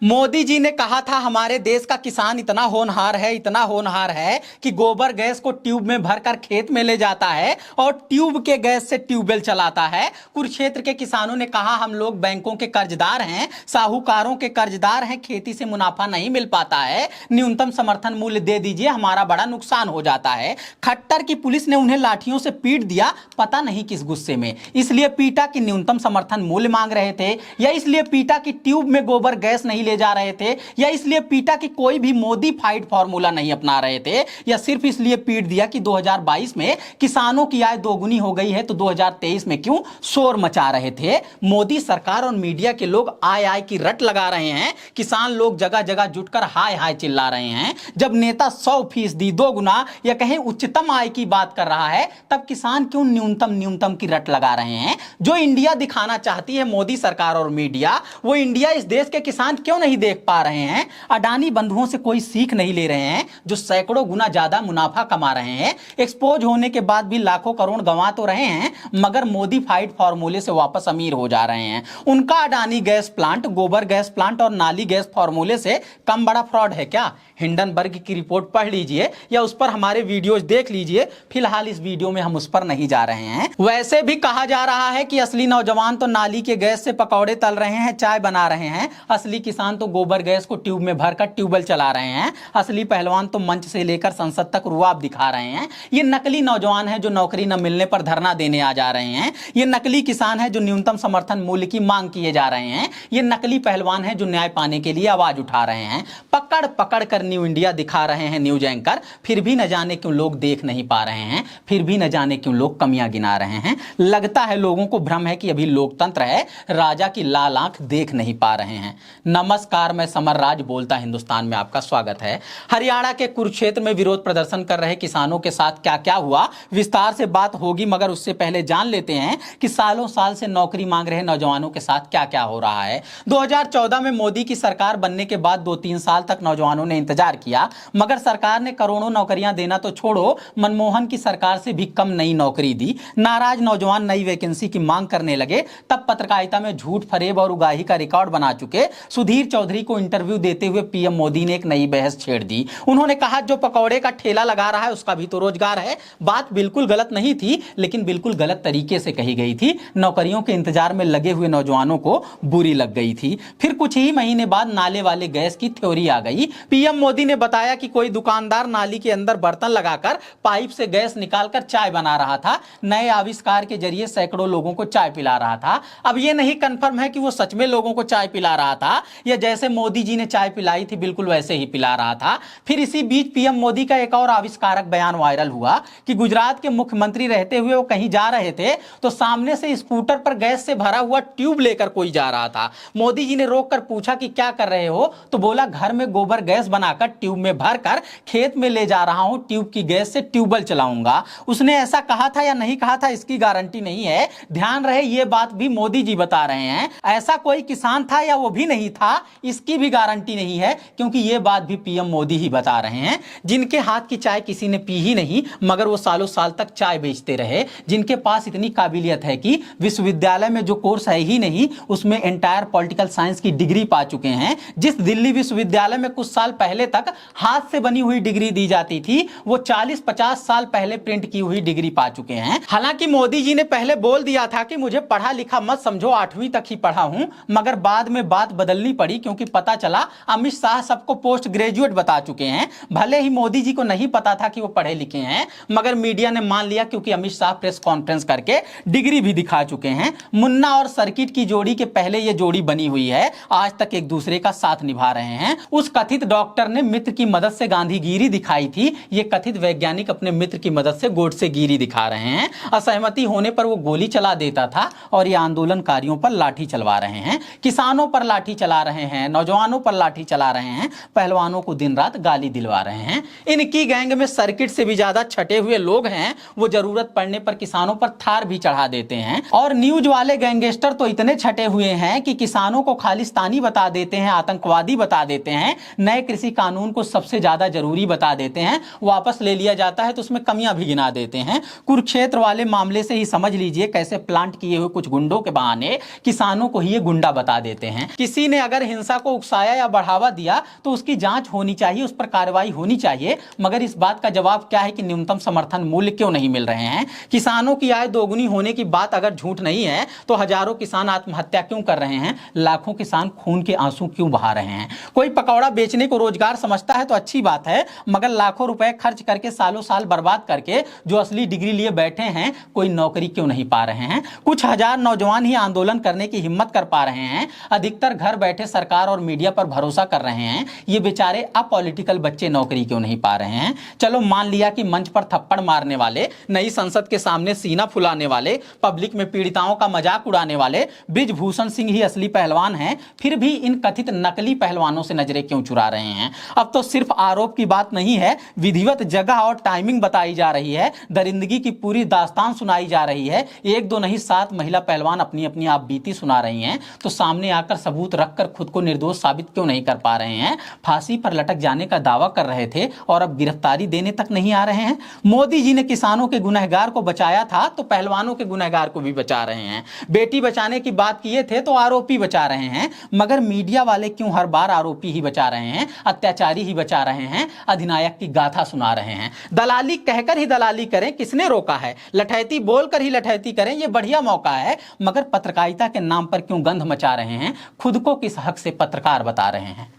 मोदी जी ने कहा था हमारे देश का किसान इतना होनहार है कि गोबर गैस को ट्यूब में भरकर खेत में ले जाता है और ट्यूब के गैस से ट्यूबवेल चलाता है। कुरुक्षेत्र के किसानों ने कहा हम लोग बैंकों के कर्जदार हैं, साहूकारों के कर्जदार हैं, खेती से मुनाफा नहीं मिल पाता है, न्यूनतम समर्थन मूल्य दे दीजिए, हमारा बड़ा नुकसान हो जाता है। खट्टर की पुलिस ने उन्हें लाठियों से पीट दिया, पता नहीं किस गुस्से में। इसलिए पीटा कि न्यूनतम समर्थन मूल्य मांग रहे थे, या इसलिए पीटा कि ट्यूब में गोबर गैस नहीं ले जा रहे थे, या इसलिए पीटा कि कोई भी मोदी फाइड फॉर्मूला नहीं अपना रहे थे, या सिर्फ इसलिए पीट दिया कि 2022 में किसानों की आय दोगुनी हो गई है तो 2023 में क्यों शोर मचा रहे थे। मोदी सरकार और मीडिया के लोग आय आय की रट लगा रहे हैं, किसान लोग जगह जगह जुटकर हाय हाय चिल्ला रहे हैं। जब नेता 100% दोगुना या कहें उच्चतम आय की बात कर रहा है, तब किसान क्यों न्यूनतम की रट लगा रहे हैं। जो इंडिया दिखाना चाहती है मोदी सरकार और मीडिया, वो इंडिया इस देश के किसान क्यों नहीं देख पा रहे हैं। अडानी बंधुओं से कोई सीख नहीं ले रहे हैं जो सैकड़ों गुना ज्यादा मुनाफा कमा रहे हैं। एक्सपोज होने के बाद भी लाखों करोड़ गंवा तो रहे हैं, मगर मोदी फाइड फॉर्मूले से वापस अमीर हो जा रहे हैं। उनका अडानी गैस प्लांट, गोबर गैस प्लांट और नाली गैस फॉर्मूले से कम बड़ा फ्रॉड है क्या। हिंडनबर्ग की रिपोर्ट पढ़ लीजिए या उस पर हमारे वीडियोज देख लीजिए। फिलहाल इस वीडियो में हम उस पर नहीं जा रहे हैं। वैसे भी कहा जा रहा है कि असली नौजवान तो नाली के गैस से पकौड़े तल रहे हैं, चाय बना रहे हैं। असली किसान तो गोबर गैस को ट्यूब में भरकर ट्यूबवेल चला रहे हैं। असली पहलवान तो मंच से लेकर संसद तक रुआब दिखा रहे हैं। ये नकली नौजवान है जो नौकरी न मिलने पर धरना देने आ जा रहे हैं। ये नकली किसान है जो न्यूनतम समर्थन मूल्य की मांग किए जा रहे हैं। ये नकली पहलवान है जो न्याय पाने के लिए आवाज उठा रहे हैं। पकड़ पकड़ कर न्यू इंडिया दिखा रहे हैं न्यूज एंकर, फिर भी न जाने क्यों लोग देख नहीं पा रहे हैं, फिर भी न जाने क्यों लोग कमियां गिना रहे हैं। लगता है लोगों को भ्रम है कि अभी लोकतंत्र है, राजा की लाल आंख देख नहीं पा रहे हैं। नमस्कार, मैं समर राज बोलता हिंदुस्तान में आपका स्वागत है। हरियाणा के कुरुक्षेत्र में विरोध प्रदर्शन कर रहे किसानों के साथ क्या क्या हुआ, विस्तार से बात होगी, मगर उससे पहले जान लेते हैं कि सालों साल से नौकरी मांग रहे नौजवानों के साथ क्या क्या हो रहा है। 2014 में मोदी की सरकार बनने के बाद 2-3 साल तक नौजवानों ने इंतजार किया, मगर सरकार ने करोड़ों नौकरियां देना तो छोड़ो, मनमोहन की सरकार से भी कम नई नौकरी दी। नाराज नौजवान नई वैकेंसी की मांग करने लगे। तब पत्रकारिता में झूठ, फरेब और उगाही का रिकॉर्ड बना चुके सुधीर चौधरी को इंटरव्यू देते हुए पीएम मोदी ने एक नई बहस छेड़ दी। उन्होंने कहा जो पकौड़े का ठेला लगा रहा है उसका भी तो रोजगार है। बात बिल्कुल गलत नहीं थी, लेकिन बिल्कुल गलत तरीके से कही गई थी। नौकरियों के इंतजार में लगे हुए नौजवानों को बुरी लग गई थी। फिर कुछ ही महीने बाद नाले वाले गैस की थ्योरी आ गई। पीएम मोदी ने बताया कि कोई दुकानदार नाली के अंदर बर्तन लगाकर पाइप से गैस निकालकर चाय बना रहा था। नए आविष्कार के जरिए सैकड़ों लोगों को चाय पिला रहा था। अब यह नहीं कंफर्म है कि वो सच में लोगों को चाय पिला रहा था या जैसे मोदी जी ने चाय पिलाई थी बिल्कुल वैसे ही पिला रहा था। फिर इसी बीच पीएम मोदी का एक और आविष्कारक बयान वायरल हुआ कि गुजरात के मुख्यमंत्री रहते हुए वो कहीं जा रहे थे तो सामने से स्कूटर पर गैस से भरा हुआ ट्यूब लेकर कोई जा रहा था। मोदी जी ने रोककर पूछा कि क्या कर रहे हो, तो बोला घर में गोबर गैस बनाकर ट्यूब में भरकर खेत में ले जा रहा हूं, ट्यूब की गैस से ट्यूबवेल चलाऊंगा। उसने ऐसा कहा था या नहीं कहा था इसकी गारंटी नहीं है। ध्यान रहे ये बात भी मोदी जी बता रहे हैं। ऐसा कोई किसान था या वो भी नहीं था, इसकी भी गारंटी नहीं है, क्योंकि ये बात भी पीएम मोदी ही बता रहे हैं। जिनके हाथ की चाय किसी ने पी ही नहीं, मगर वो सालों साल तक चाय बेचते रहे। जिनके पास इतनी काबिलियत है कि विश्वविद्यालय में जो कोर्स है ही नहीं उसमें एंटायर पॉलिटिकल साइंस की डिग्री पा चुके हैं। जिस दिल्ली विश्वविद्यालय में कुछ साल पहले तक हाथ से बनी हुई डिग्री दी जाती थी, वो 40-50 साल पहले प्रिंट की हुई डिग्री पा चुके हैं। हालांकि मोदी जी ने पहले बोल दिया था कि मुझे पढ़ा लिखा मत समझो, 8वीं तक ही पढ़ा हूं, मगर बाद में बात बदलनी पड़ी क्योंकि पता चला अमित शाह सबको पोस्ट ग्रेजुएट बता चुके हैं। भले ही मोदी जी को नहीं पता था कि वो पढ़े लिखे हैं, मगर मीडिया ने मान लिया क्योंकि अमित शाह प्रेस कॉन्फ्रेंस करके डिग्री भी दिखा चुके हैं। मुन्ना और सर्किट की जोड़ी के पहले ये जोड़ी बनी हुई है, आज तक एक दूसरे का साथ निभा रहे हैं। उस कथित डॉक्टर ने मित्र की मदद से गांधीगिरी दिखाई थी, ये कथित वैज्ञानिक अपने मित्र की मदद से गोडसेगिरी दिखा रहे हैं। असहमति होने पर वो गोली चला देता था और ये आंदोलनकारियों पर लाठी चलवा रहे हैं, किसानों पर लाठी चला रहे हैं, नौजवानों पर लाठी चला रहे हैं, पहलवानों को दिन रात गाली दिलवा रहे हैं। इनकी गैंग में सर्किट से भी ज्यादा छटे हुए लोग हैं। वो जरूरत पड़ने पर किसानों पर थार भी चढ़ा देते हैं। और न्यूज वाले गैंगस्टर तो इतने छटे हुए हैं कि किसानों को खालिस्तानी बता देते हैं, आतंकवादी बता देते हैं, नए कृषि कानून को सबसे ज्यादा जरूरी बता देते हैं, वापस ले लिया जाता है तो उसमें कमियां भी गिना देते हैं। कुरुक्षेत्र वाले मामले से ही समझ लीजिए कैसे प्लांट किए हुए कुछ गुंडों के बहाने किसानों को ही ये गुंडा बता देते हैं। किसी ने अगर हिंसा को उकसाया या बढ़ावा दिया तो उसकी जांच होनी चाहिए, उस पर कार्रवाई होनी चाहिए। मगर इस बात का जवाब क्या है कि न्यूनतम समर्थन मूल्य क्यों नहीं मिल रहे हैं? किसानों की आय दोगुनी होने की बात अगर झूठ नहीं है तो हजारों किसान आत्महत्या क्यों कर रहे हैं? लाखों किसान खून के आंसू क्यों बहा रहे हैं? कोई पकौड़ा बेचने को रोजगार समझता है तो अच्छी बात है, मगर लाखों रुपए खर्च करके सालों साल बर्बाद करके जो असली डिग्री लिए बैठे हैं, कोई नौकरी क्यों नहीं पा रहे हैं? कुछ हजार नौजवान ही आंदोलन करने की हिम्मत कर पा रहे हैं, अधिकतर घर बैठे सरकार और मीडिया पर भरोसा कर रहे हैं। ये बेचारे अपॉलिटिकल बच्चे नौकरी क्यों नहीं पा रहे हैं? चलो मान लिया कि मंच पर थप्पड़ मारने वाले, नई संसद के सामने सीना फुलाने वाले, पब्लिक में पीड़िताओं का मजाक उड़ाने वाले बृजभूषण सिंह ही असली पहलवान हैं, फिर भी इन कथित नकली पहलवानों से नजरें क्यों चुरा रहे हैं? अब तो सिर्फ आरोप की बात नहीं है, विधिवत जगह और टाइमिंग बताई जा रही है, दरिंदगी की पूरी दास्तान सुनाई जा रही है। एक दो नहीं 7 महिला पहलवान अपनी अपनी आप बीती सुना रही हैं, तो सामने आकर सबूत रखकर खुद को निर्दोष साबित क्यों नहीं कर पा रहे हैं? फांसी पर लटक जाने का दावा कर रहे थे और अब गिरफ्तारी देने तक नहीं आ रहे हैं। मोदी जी ने किसानों के गुनहगार को बचाया था तो पहलवानों के गुनहगार को भी बचा रहे हैं। बेटी बचाने की बात किए थे तो आरोपी बचा रहे हैं, मगर मीडिया वाले क्यों हर बार आरोपी ही बचा रहे हैं, अत्याचारी ही बचा रहे हैं, अधिनायक की गाथा सुना रहे हैं? दलाली कहकर ही दलाली करें, किसने रोका है? लठैती बोलकर ही लठैती करें, यह बढ़िया मौका है, मगर पत्रकारिता के नाम पर क्यों गंध मचा रहे हैं? खुद को किस हक से पत्रकार बता रहे हैं?